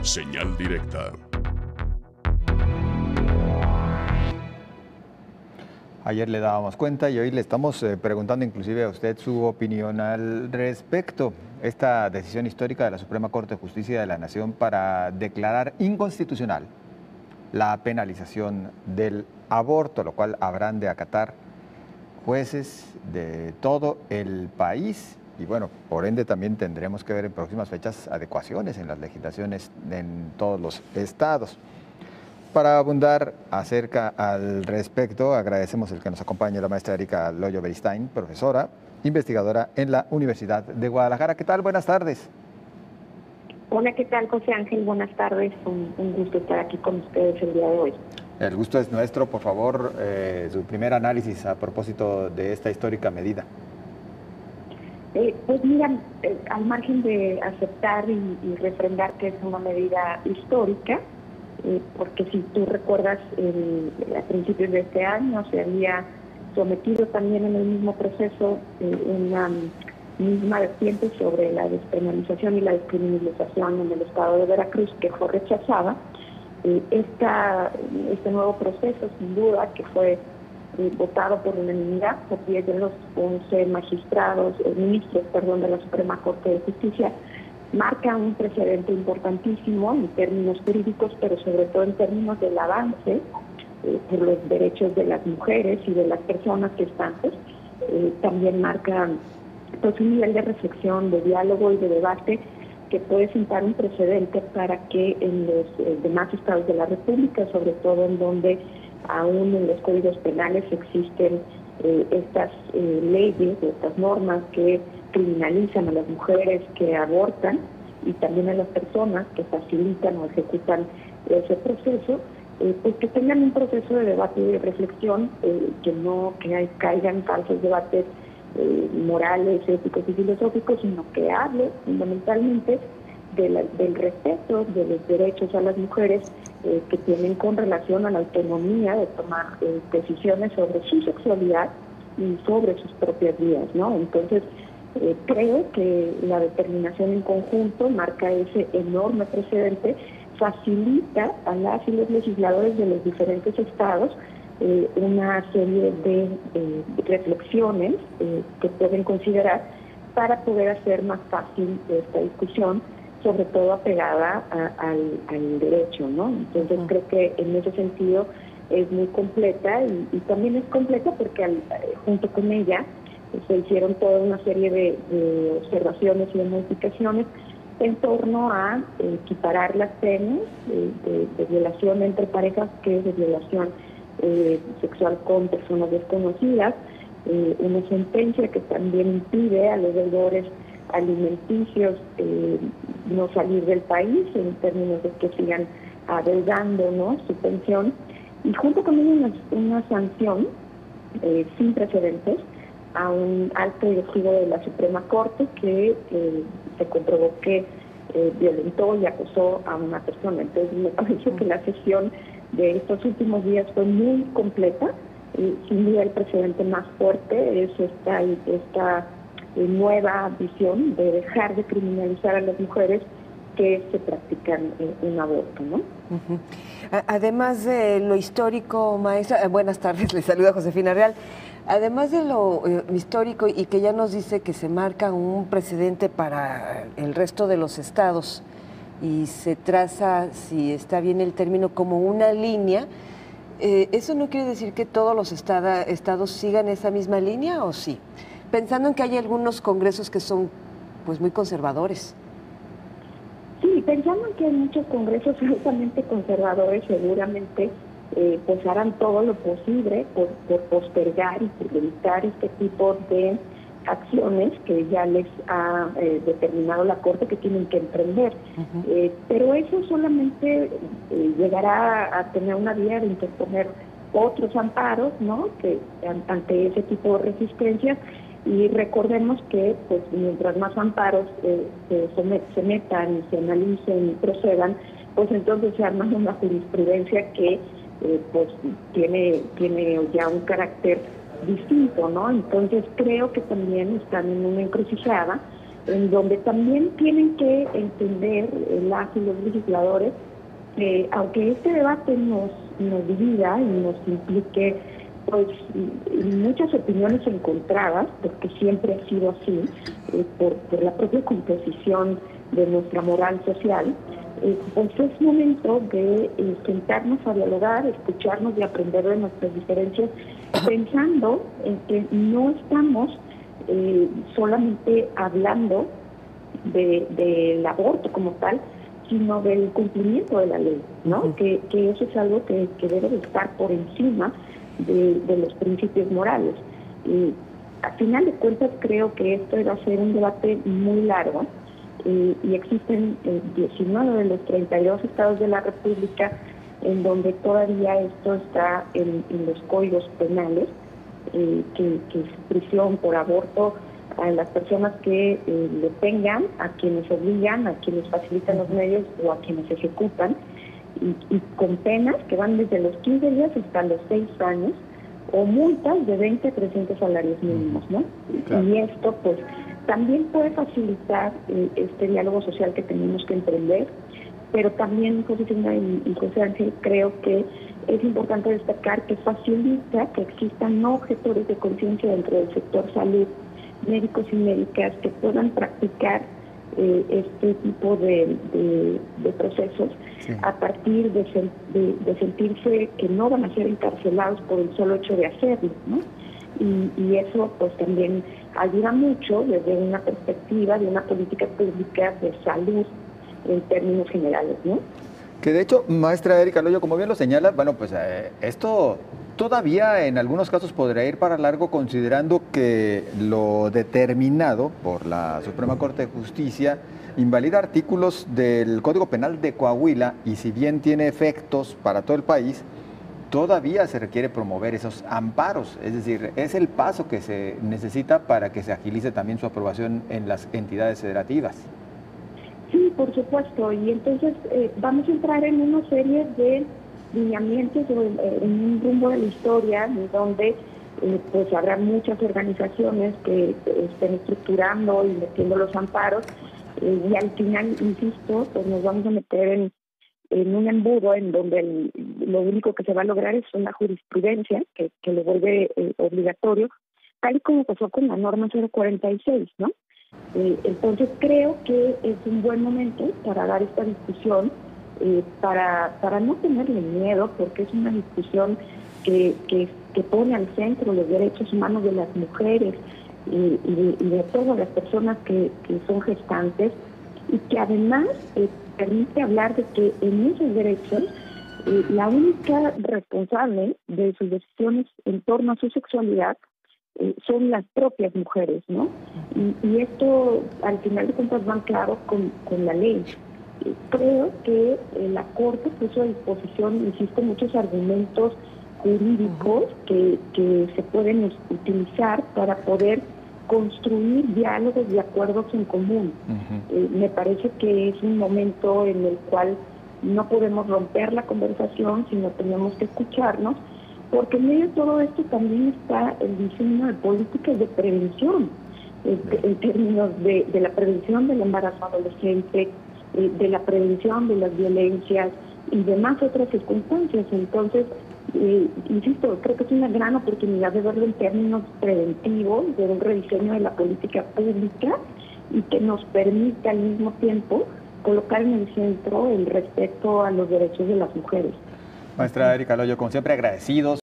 Señal directa. Ayer le dábamos cuenta y hoy le estamos preguntando inclusive a usted su opinión al respecto. Esta decisión histórica de la Suprema Corte de Justicia de la Nación para declarar inconstitucional la penalización del aborto, lo cual habrán de acatar jueces de todo el país. Y bueno, por ende también tendremos que ver en próximas fechas adecuaciones en las legislaciones en todos los estados. Para abundar acerca al respecto, agradecemos el que nos acompañe la maestra Erika Loyo Beristain, profesora, investigadora en la Universidad de Guadalajara. ¿Qué tal? Buenas tardes. Hola, ¿qué tal, José Ángel? Buenas tardes. Un gusto estar aquí con ustedes el día de hoy. El gusto es nuestro. Por favor, su primer análisis a propósito de esta histórica medida. Pues mira, al margen de aceptar y refrendar que es una medida histórica, porque si tú recuerdas, a principios de este año se había sometido también en el mismo proceso una misma vertiente sobre la despenalización y la descriminalización en el estado de Veracruz, que fue rechazada. Este nuevo proceso, sin duda, que fue votado por unanimidad por 10 de los 11 ministros de la Suprema Corte de Justicia, marca un precedente importantísimo en términos jurídicos, pero sobre todo en términos del avance por los derechos de las mujeres y de las personas gestantes. También marca pues, un nivel de reflexión, de diálogo y de debate que puede sentar un precedente para que en los demás estados de la República, sobre todo en donde aún en los códigos penales existen estas leyes, estas normas que criminalizan a las mujeres que abortan y también a las personas que facilitan o ejecutan ese proceso, pues que tengan un proceso de debate y de reflexión, que caigan falsos debates morales, éticos y filosóficos, sino que hable fundamentalmente del respeto de los derechos a las mujeres que tienen con relación a la autonomía de tomar decisiones sobre su sexualidad y sobre sus propias vidas, ¿no? Entonces, creo que la determinación en conjunto marca ese enorme precedente, facilita a las y los legisladores de los diferentes estados una serie de reflexiones que pueden considerar para poder hacer más fácil esta discusión, sobre todo apegada al derecho, ¿no? Entonces creo que en ese sentido es muy completa y también es completa porque junto con ella se hicieron toda una serie de observaciones y de modificaciones en torno a equiparar las penas de violación entre parejas que es de violación sexual con personas desconocidas, una sentencia que también impide a los deudores alimenticios no salir del país en términos de que sigan adeudando, ¿no?, su pensión, y junto con una sanción sin precedentes a un alto directivo de la Suprema Corte que se comprobó que violentó y acosó a una persona. Entonces me parece que la sesión de estos últimos días fue muy completa. Sin duda el precedente más fuerte es esta nueva visión de dejar de criminalizar a las mujeres que se practican un aborto, ¿no? Uh-huh. Además de lo histórico, maestra, buenas tardes, le saluda Josefina Real. Además de lo histórico y que ya nos dice que se marca un precedente para el resto de los estados y se traza, si está bien el término, como una línea, ¿eso no quiere decir que todos los estados sigan esa misma línea o sí? Pensando en que hay algunos congresos que son pues muy conservadores. Sí, pensando en que hay muchos congresos altamente conservadores, seguramente pues harán todo lo posible por postergar y por evitar este tipo de acciones que ya les ha determinado la Corte que tienen que emprender. Uh-huh. Pero eso solamente llegará a tener una vía de interponer otros amparos, ¿no?, que ante ese tipo de resistencias. Y recordemos que pues mientras más amparos se metan y se analicen y procedan, pues entonces se arma una jurisprudencia que pues tiene ya un carácter distinto, ¿no? Entonces creo que también están en una encrucijada en donde también tienen que entender las y los legisladores que aunque este debate nos divida y nos implique pues muchas opiniones encontradas, porque siempre ha sido así, por la propia composición de nuestra moral social, pues es momento de sentarnos a dialogar, escucharnos y aprender de nuestras diferencias, pensando en que no estamos solamente hablando del aborto como tal, sino del cumplimiento de la ley, ¿no? Que eso es algo que debe de estar por encima de los principios morales. Y a final de cuentas creo que esto va a ser un debate muy largo y existen 19 de los 32 estados de la República en donde todavía esto está en los códigos penales, que es prisión por aborto a las personas que le tengan, a quienes obligan, a quienes facilitan los medios o a quienes ejecutan, y con penas que van desde los 15 días hasta los 6 años, o multas de 20 a 300 salarios mínimos, ¿no? Claro. Y esto, pues, también puede facilitar este diálogo social que tenemos que emprender, pero también, Josefina y José Ángel, creo que es importante destacar que facilita que existan no objetores de conciencia dentro del sector salud, médicos y médicas que puedan practicar este tipo de procesos a partir de sentirse que no van a ser encarcelados por el solo hecho de hacerlo, ¿no? Y eso pues también ayuda mucho desde una perspectiva de una política pública de salud en términos generales, ¿no? Que de hecho, maestra Erika Loyo, como bien lo señala, bueno, pues esto todavía en algunos casos podría ir para largo, considerando que lo determinado por la Suprema Corte de Justicia invalida artículos del Código Penal de Coahuila, y si bien tiene efectos para todo el país, todavía se requiere promover esos amparos. Es decir, es el paso que se necesita para que se agilice también su aprobación en las entidades federativas. Sí, por supuesto, y entonces vamos a entrar en una serie de lineamientos en un rumbo de la historia en donde pues habrá muchas organizaciones que estén estructurando y metiendo los amparos, y al final, insisto, pues nos vamos a meter en un embudo en donde lo único que se va a lograr es una jurisprudencia que lo vuelve obligatorio, tal y como pasó con la norma 046, ¿no? Entonces creo que es un buen momento para dar esta discusión, para no tenerle miedo, porque es una discusión que pone al centro los derechos humanos de las mujeres y de todas las personas que son gestantes, y que además permite hablar de que en esos derechos la única responsable de sus decisiones en torno a su sexualidad son las propias mujeres, ¿no? Y esto, al final de cuentas, van claro con la ley. Creo que la Corte puso a disposición, insisto, muchos argumentos jurídicos que se pueden utilizar para poder construir diálogos y acuerdos en común. Me parece que es un momento en el cual no podemos romper la conversación, sino tenemos que escucharnos, porque en medio de todo esto también está el diseño de políticas de prevención, en términos de la prevención del embarazo adolescente, de la prevención de las violencias y demás otras circunstancias. Entonces, insisto, creo que es una gran oportunidad de verlo en términos preventivos, de un rediseño de la política pública, y que nos permita al mismo tiempo colocar en el centro el respeto a los derechos de las mujeres. Maestra Erika Loyo, como siempre, agradecidos